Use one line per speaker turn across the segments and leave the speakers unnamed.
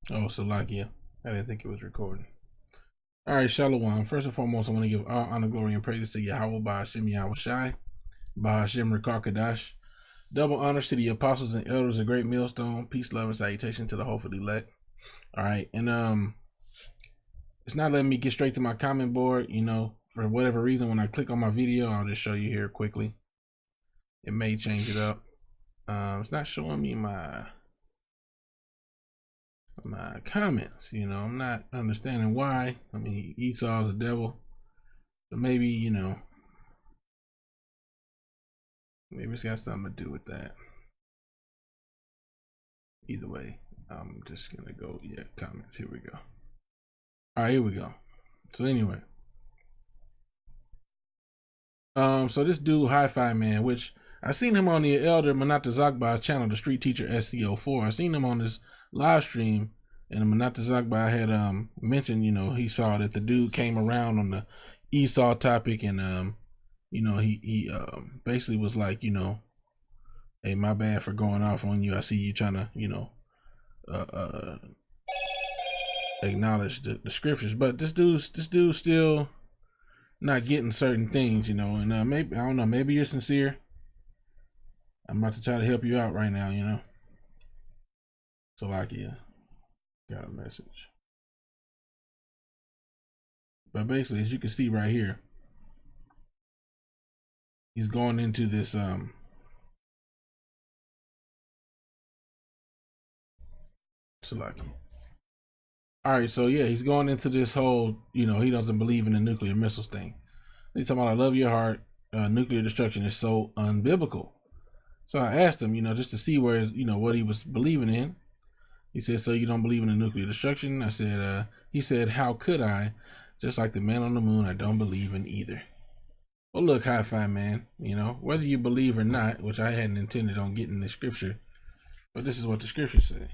Oh, Salakia. I didn't think it was recording. All right, Shalom. First and foremost, I want to give all honor, glory, and praises to Yahweh, Ba'ashem Yahweh Shai, Ba'ashem Rekakadash. Double honors to the apostles and elders of Great Millstone. Peace, love, and salutation to the hopefully elect. All right, and it's not letting me get straight to my comment board. You know, for whatever reason, when I click on my video, I'll just show you here quickly. It may change it up. It's not showing me my comments. You know, I'm not understanding why. I mean, Esau's a devil, so maybe, you know, maybe it's got something to do with that. Either way, I'm just gonna go, yeah, comments. Here we go. All right, here we go. So anyway, so this dude Hi-Fi Man, which I seen him on the Elder Manata Zakba channel, the Street Teacher SCO4. I seen him on this live stream, and Manata Zakba had mentioned, you know, he saw that the dude came around on the Esau topic, and you know, he basically was like, you know, hey, my bad for going off on you. I see you trying to, you know, acknowledge the scriptures, but this dude's still not getting certain things, you know, and maybe, I don't know, maybe you're sincere. I'm about to try to help you out right now, you know. So like, yeah, got a message. But basically, as you can see right here, he's going into this Salaki. All right, so yeah, he's going into this whole, you know, he doesn't believe in the nuclear missiles thing. He's talking about, I love your heart. Nuclear destruction is so unbiblical. So I asked him, you know, just to see where, you know, what he was believing in. He said, so you don't believe in the nuclear destruction? I said, he said, how could I? Just like the man on the moon, I don't believe in either. Well, look, Hi-Fi Man, you know, whether you believe or not, which I hadn't intended on getting the scripture, but this is what the scriptures say.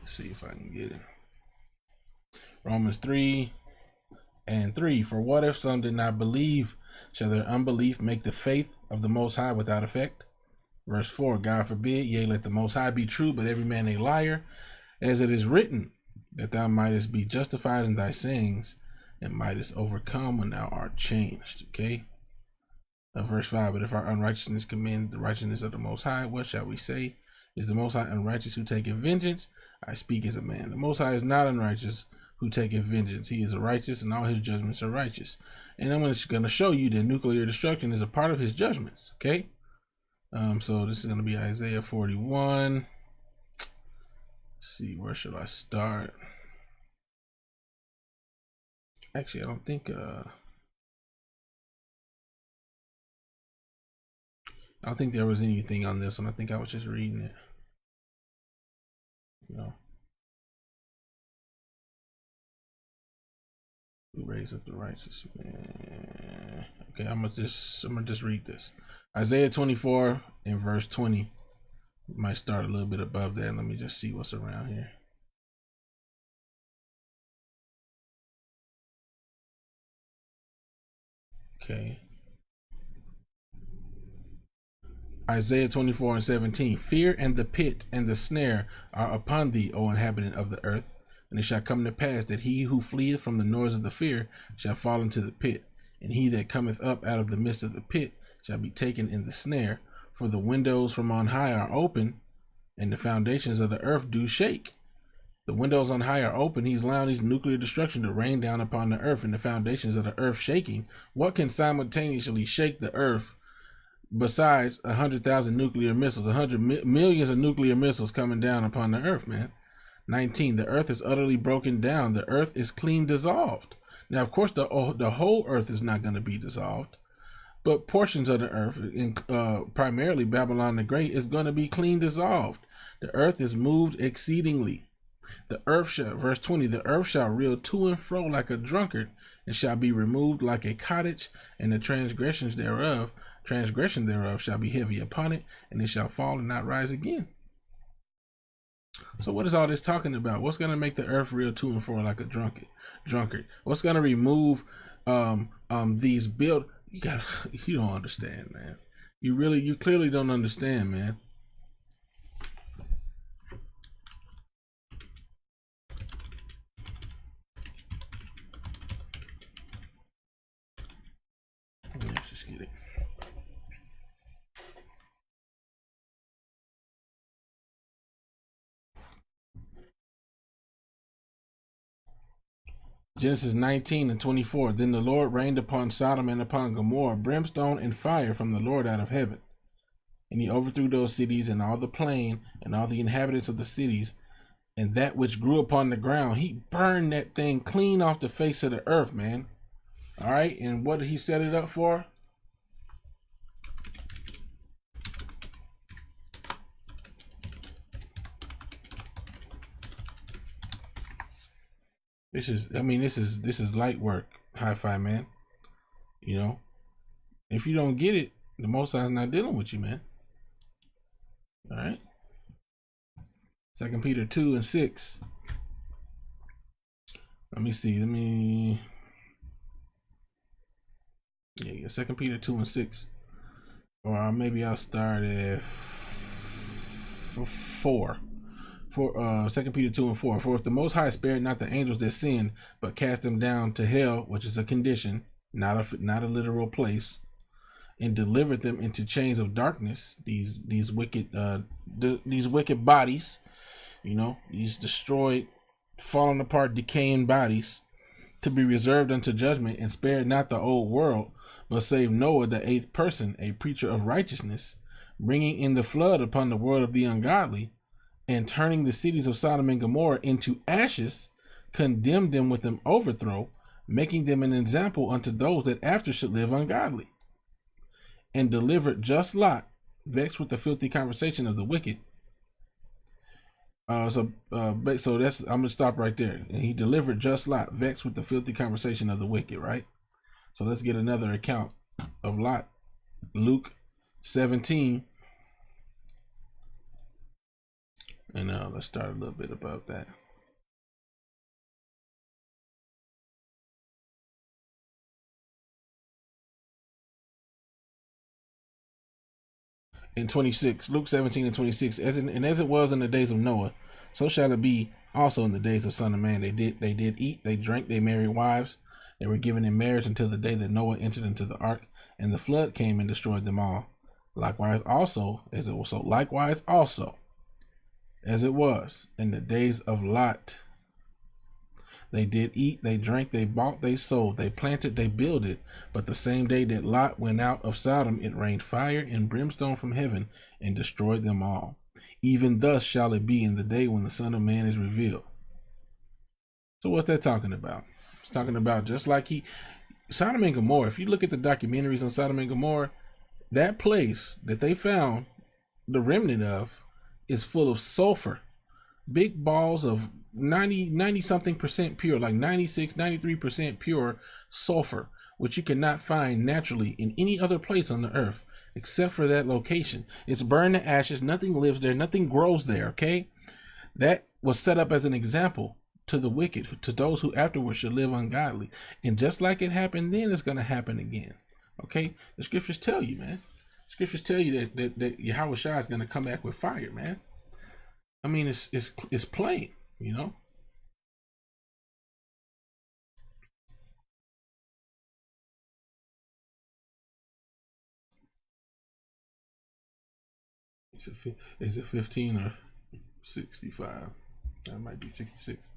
Let's see if I can get it. Romans 3:3. For what if some did not believe? Shall their unbelief make the faith of the Most High without effect? Verse 4, God forbid, yea, let the Most High be true, but every man a liar, as it is written, that thou mightest be justified in thy sayings, and mightest overcome when thou art changed. Okay? Verse 5, but if our unrighteousness commend the righteousness of the Most High, what shall we say? Is the Most High unrighteous who taketh vengeance? I speak as a man. The Most High is not unrighteous who taketh vengeance. He is righteous, and all his judgments are righteous. And I'm going to show you that nuclear destruction is a part of his judgments. Okay? So this is going to be Isaiah 41. Let's see, where should I start? Actually, I don't think there was anything on this one. I think I was just reading it. You know, who raised up the righteous man? Okay, I'm gonna just read this. Isaiah 24 and verse 20. Might start a little bit above that. Let me just see what's around here. Okay. Isaiah 24:17. Fear and the pit and the snare are upon thee, O inhabitant of the earth. And it shall come to pass that he who fleeth from the noise of the fear shall fall into the pit, and he that cometh up out of the midst of the pit shall be taken in the snare. For the windows from on high are open, and the foundations of the earth do shake. The windows on high are open. He's allowing these nuclear destruction to rain down upon the earth, and the foundations of the earth shaking. What can simultaneously shake the earth besides 100,000 nuclear missiles, 100 millions of nuclear missiles coming down upon the earth, man? 19, the earth is utterly broken down. The earth is clean dissolved. Now, of course, the whole earth is not going to be dissolved, but portions of the earth, primarily Babylon the Great, is going to be clean dissolved. The earth is moved exceedingly. The earth shall, verse 20, the earth shall reel to and fro like a drunkard, and shall be removed like a cottage, and the transgression thereof shall be heavy upon it, and it shall fall and not rise again. So what is all this talking about? What's going to make the earth real to and fro like a drunkard? What's going to remove these build? You don't understand, man. You clearly don't understand, man. Let's just get it. Genesis 19:24. Then the Lord rained upon Sodom and upon Gomorrah brimstone and fire from the Lord out of heaven. And he overthrew those cities and all the plain and all the inhabitants of the cities and that which grew upon the ground. He burned that thing clean off the face of the earth, man. All right. And what did he set it up for? This is light work, hi-fi, man. You know, if you don't get it, the Most High's not dealing with you, man. All right. 2 Peter 2:6. Let me see. Yeah. 2 Peter 2:6. Or maybe I'll start at 4. 2 Peter 2:4. For if the Most High spared not the angels that sinned, but cast them down to hell, which is a condition, not a literal place, and delivered them into chains of darkness. These wicked bodies, you know, these destroyed, falling apart, decaying bodies, to be reserved unto judgment, and spared not the old world, but saved Noah, the 8th person, a preacher of righteousness, bringing in the flood upon the world of the ungodly, and turning the cities of Sodom and Gomorrah into ashes, condemned them with an overthrow, making them an example unto those that after should live ungodly, and delivered just Lot, vexed with the filthy conversation of the wicked. So that's, I'm gonna stop right there. And he delivered just Lot, vexed with the filthy conversation of the wicked, right? So let's get another account of Lot. Luke 17. And let's start a little bit about that. In 26, Luke 17:26, as it was in the days of Noah, so shall it be also in the days of Son of Man. They did eat, they drank, they married wives, they were given in marriage until the day that Noah entered into the ark, and the flood came and destroyed them all. Likewise also, as it was in the days of Lot. They did eat, they drank, they bought, they sold, they planted, they builded. But the same day that Lot went out of Sodom, it rained fire and brimstone from heaven and destroyed them all. Even thus shall it be in the day when the Son of Man is revealed. So what's that talking about? It's talking about just like Sodom and Gomorrah. If you look at the documentaries on Sodom and Gomorrah, that place that they found the remnant of is full of sulfur, big balls of 90 something percent pure, like 96, 93% pure sulfur, which you cannot find naturally in any other place on the earth except for that location. It's burned to ashes. Nothing lives there. Nothing grows there. Okay. That was set up as an example to the wicked, to those who afterwards should live ungodly. And just like it happened then, it's going to happen again. Okay. The scriptures tell you, man. Scriptures tell you that Yahweh Shai is going to come back with fire, man. I mean, it's plain, you know. Is it 15 or 65? That might be 66.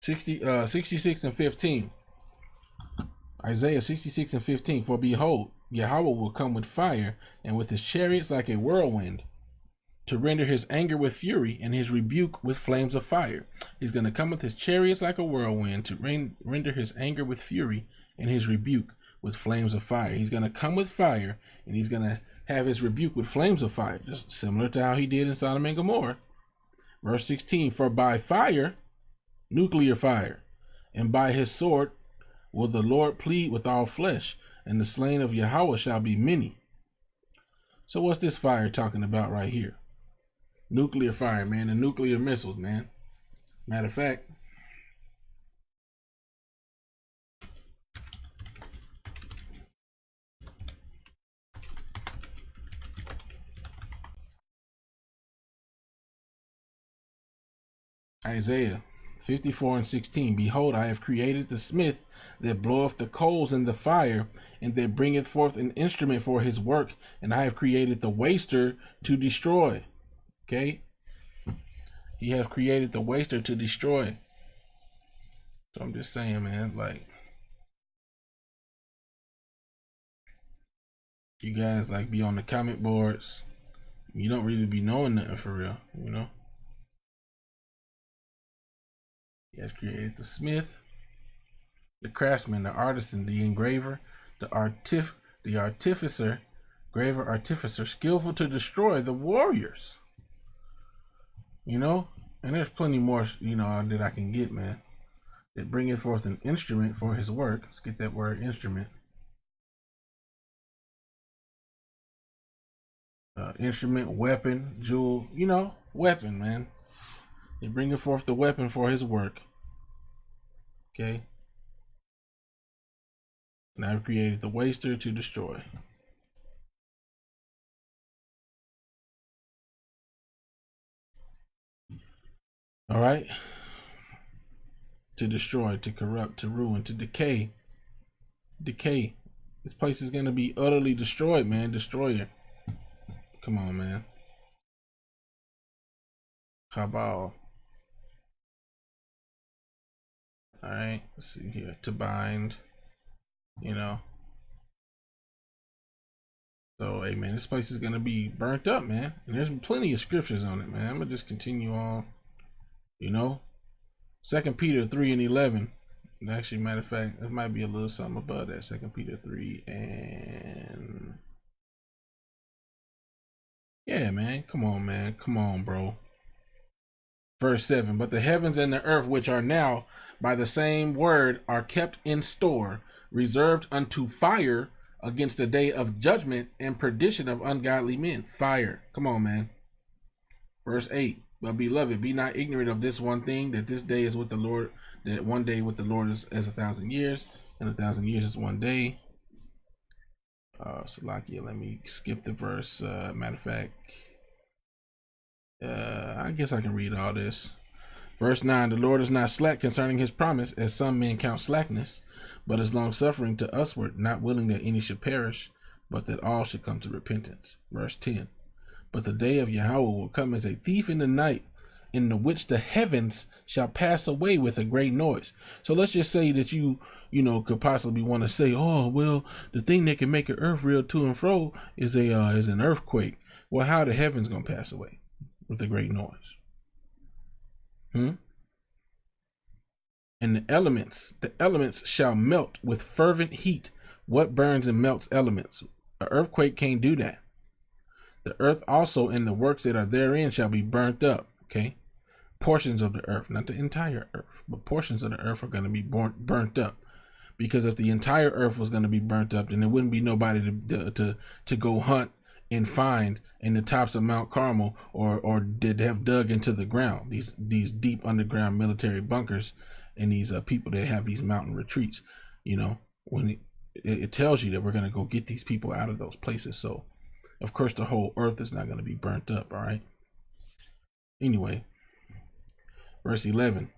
66 and 15. Isaiah 66:15. For behold, Yahweh will come with fire, and with his chariots like a whirlwind, to render his anger with fury and his rebuke with flames of fire. He's going to come with his chariots like a whirlwind to render his anger with fury and his rebuke with flames of fire. He's going to come with fire, and he's going to have his rebuke with flames of fire, just similar to how he did in Sodom and Gomorrah. Verse 16, for by fire, nuclear fire, and by his sword, will the Lord plead with all flesh, and the slain of Yahweh shall be many. So what's this fire talking about right here? Nuclear fire, man, the nuclear missiles, man. Matter of fact, Isaiah 54:16, behold, I have created the smith that bloweth the coals in the fire, and that bringeth forth an instrument for his work, and I have created the waster to destroy. Okay, he has created the waster to destroy. So I'm just saying, man, like, you guys like be on the comment boards, you don't really be knowing nothing for real, you know. He has created the smith, the craftsman, the artisan, the engraver, the artificer, graver, artificer, skillful to destroy the warriors. You know, and there's plenty more, you know, that I can get, man. That bringeth forth an instrument for his work. Let's get that word instrument. Instrument, weapon, jewel, you know, weapon, man. He bringeth forth the weapon for his work. Okay. And I've created the waster to destroy. All right. To destroy, to corrupt, to ruin, to decay. Decay. This place is going to be utterly destroyed, man. Destroyer. Come on, man. Cabal. All right. Let's see here. To bind. You know. So, hey, man, this place is going to be burnt up, man. And there's plenty of scriptures on it, man. I'm going to just continue on. You know. 2 Peter 3:11. Actually, matter of fact, it might be a little something above that. 2 Peter 3 and... yeah, man. Come on, man. Come on, bro. Verse 7. But the heavens and the earth, which are now by the same word, are kept in store, reserved unto fire against the day of judgment and perdition of ungodly men. Fire. Come on, man. Verse 8. But beloved, be not ignorant of this one thing, that this day is with the Lord, that one day with the Lord is as 1,000 years, and 1,000 years is one day. Salakia, let me skip the verse. Matter of fact, I guess I can read all this. Verse 9, the Lord is not slack concerning his promise, as some men count slackness, but is long suffering to usward, not willing that any should perish, but that all should come to repentance. Verse 10, but the day of Yahweh will come as a thief in the night, in the which the heavens shall pass away with a great noise. So let's just say that you know, could possibly want to say, oh, well, the thing that can make an earth reel to and fro is an earthquake. Well, how are the heavens gonna pass away with a great noise? And the elements shall melt with fervent heat. What burns and melts elements? An earthquake can't do that. The earth also and the works that are therein shall be burnt up. Okay. Portions of the earth, not the entire earth, but portions of the earth are going to be burnt up. Because if the entire earth was going to be burnt up, then there wouldn't be nobody to go hunt and find in the tops of Mount Carmel, or did have dug into the ground, these deep underground military bunkers, and these people that have these mountain retreats. You know, when it tells you that we're going to go get these people out of those places. So of course the whole earth is not going to be burnt up. All right. Anyway, verse 11.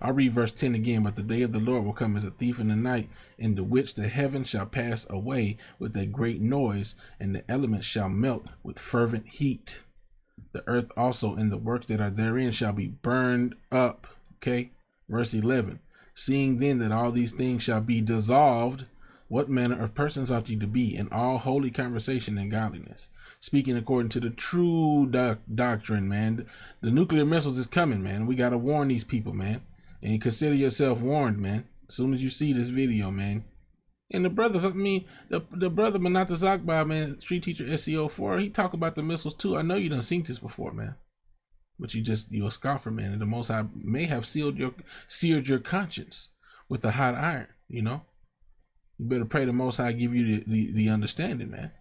I'll read verse 10 again. But the day of the Lord will come as a thief in the night, in the which the heavens shall pass away with a great noise, and the elements shall melt with fervent heat. The earth also and the works that are therein shall be burned up. Okay. Verse 11. Seeing then that all these things shall be dissolved, what manner of persons ought you to be in all holy conversation and godliness, speaking according to the true doctrine, man. The nuclear missiles is coming, man. We got to warn these people, man. And consider yourself warned, man, as soon as you see this video, man. And the brothers, the brother Manata Zakba, man, Street Teacher SEO4, he talk about the missiles too. I know you done seen this before, man. but you're a scoffer, man, and the Most High may have seared your conscience with a hot iron. You know, you better pray the Most High give you the understanding, man.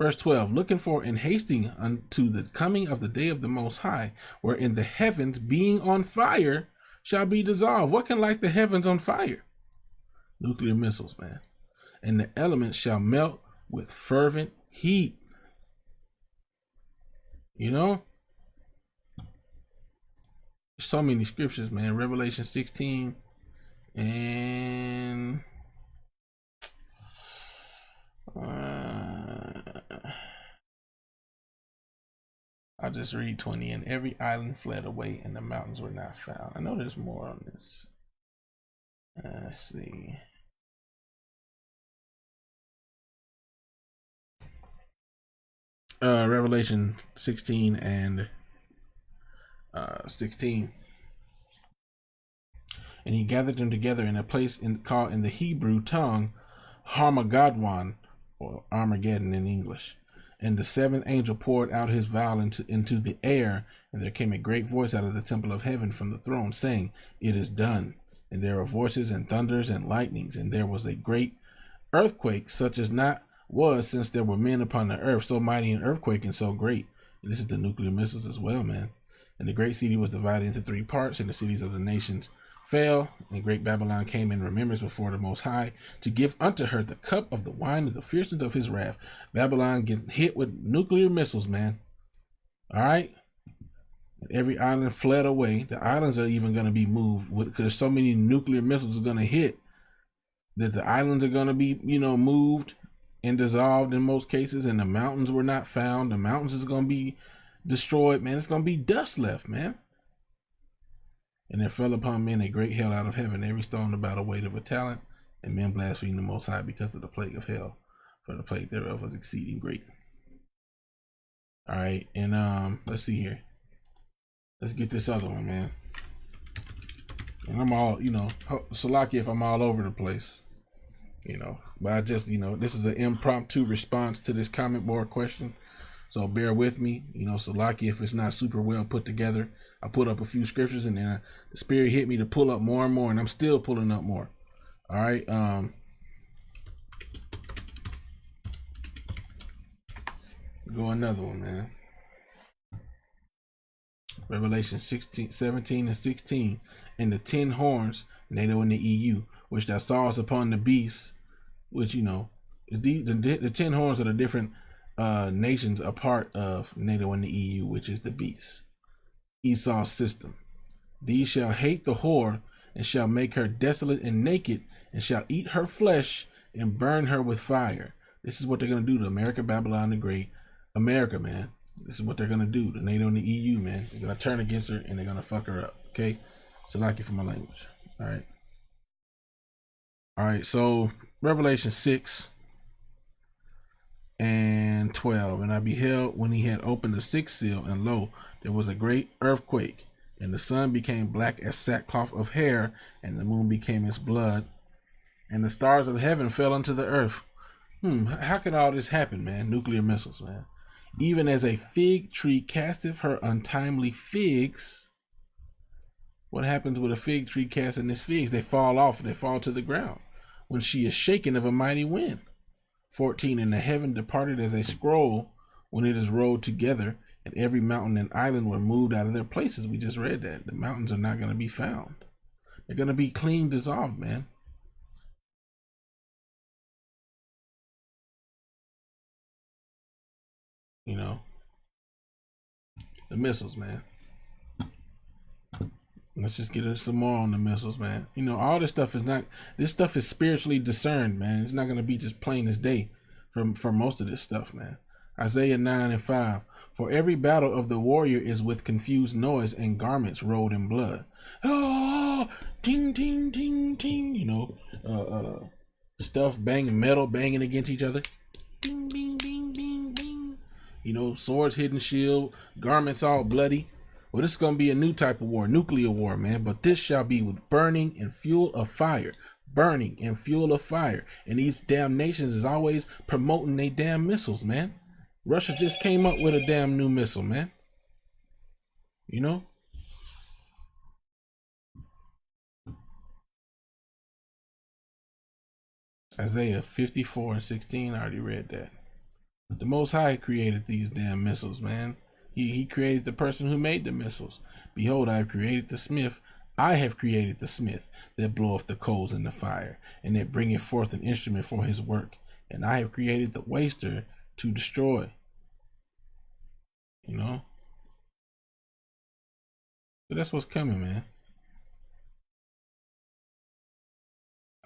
Verse 12, looking for and hasting unto the coming of the day of the Most High, wherein the heavens being on fire shall be dissolved. What can light the heavens on fire? Nuclear missiles, man. And the elements shall melt with fervent heat. You know? So many scriptures, man. Revelation 16 and I'll just read 20. And every island fled away, and the mountains were not found. I know there's more on this. Let's see. Revelation 16 and 16. And he gathered them together in a place called in the Hebrew tongue Harmageddon, or Armageddon in English. And the seventh angel poured out his vial into the air, and there came a great voice out of the temple of heaven from the throne, saying, It is done. And there were voices and thunders and lightnings, and there was a great earthquake, such as not was since there were men upon the earth, so mighty an earthquake and so great. And this is the nuclear missiles as well, man. And the great city was divided into 3 parts, and the cities of the nations fell, and great Babylon came in remembrance before the Most High to give unto her the cup of the wine of the fierceness of his wrath. Babylon getting hit with nuclear missiles, man. All right. And every island fled away. The islands are even going to be moved because so many nuclear missiles are going to hit that the islands are going to be, moved and dissolved in most cases, and the mountains were not found. The mountains is going to be destroyed, man. It's going to be dust left, man. And there fell upon men a great hail out of heaven, every stone about a weight of a talent, and men blasphemed the Most High because of the plague of hell, for the plague thereof was exceeding great. All right, and let's see here. Let's get this other one, man. And I'm all, Salakia if I'm all over the place, but I just, this is an impromptu response to this comment board question. So bear with me, Salakia if it's not super well put together. I put up a few scriptures, and then the Spirit hit me to pull up more and more, and I'm still pulling up more. All right. Go another one, man. Revelation 17 and 16. And the 10 horns, NATO in the EU, which thou sawest upon the beast, which, the 10 horns are the different nations a part of NATO in the EU, which is the beast. Esau's system. These shall hate the whore, and shall make her desolate and naked, and shall eat her flesh and burn her with fire. This is what they're going to do to America, Babylon the Great. America, man. This is what they're going to do to NATO and the EU, man. They're going to turn against her, and they're going to fuck her up, okay? So like you for my language, all right? All right, so Revelation 6 and 12. And I beheld when he had opened the 6th seal, and lo, there was a great earthquake, and the sun became black as sackcloth of hair, and the moon became as blood, and the stars of heaven fell unto the earth. How could all this happen, man? Nuclear missiles, man. Even as a fig tree casteth her untimely figs. What happens with a fig tree casting its figs? They fall off, they fall to the ground when she is shaken of a mighty wind. 14. And the heaven departed as a scroll when it is rolled together, and every mountain and island were moved out of their places. We just read that. The mountains are not going to be found. They're going to be clean dissolved, man. The missiles, man. Let's just get some more on the missiles, man. All this stuff is spiritually discerned, man. It's not going to be just plain as day for most of this stuff, man. Isaiah 9 and 5. For every battle of the warrior is with confused noise and garments rolled in blood. Oh, ting, ting, ting, ting. Stuff banging, metal banging against each other. Bing, bing, bing, bing, bing. Swords hitting shield, garments all bloody. Well, this is going to be a new type of war, nuclear war, man. But this shall be with burning and fuel of fire. Burning and fuel of fire. And these damn nations is always promoting they damn missiles, man. Russia just came up with a damn new missile, man. You know? Isaiah 54:16. I already read that. The Most High created these damn missiles, man. He created the person who made the missiles. Behold, I have created the smith. I have created the smith that bloweth the coals in the fire, and that bringeth forth an instrument for his work. And I have created the waster to destroy. You know? So that's what's coming, man.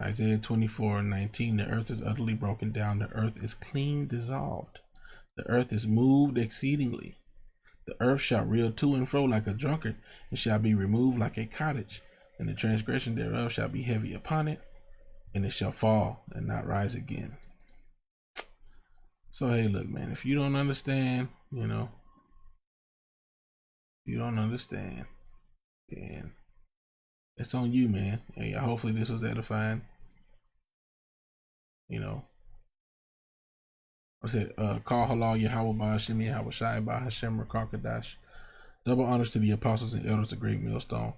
Isaiah 24:19. The earth is utterly broken down. The earth is clean dissolved. The earth is moved exceedingly. The earth shall reel to and fro like a drunkard, and shall be removed like a cottage, and the transgression thereof shall be heavy upon it, and it shall fall and not rise again. So hey, look, man, if you don't understand, you don't understand, and it's on you, man. And yeah, hopefully this was edifying. I said, call halal Yahweh Ba'Hashem Yahweh Shai Ba'Hashem Rakakadash. Double honors to the apostles and elders of Great Millstone.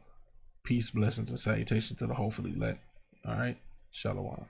Peace, blessings, and salutations to the hopefully elect. All right, Shalom.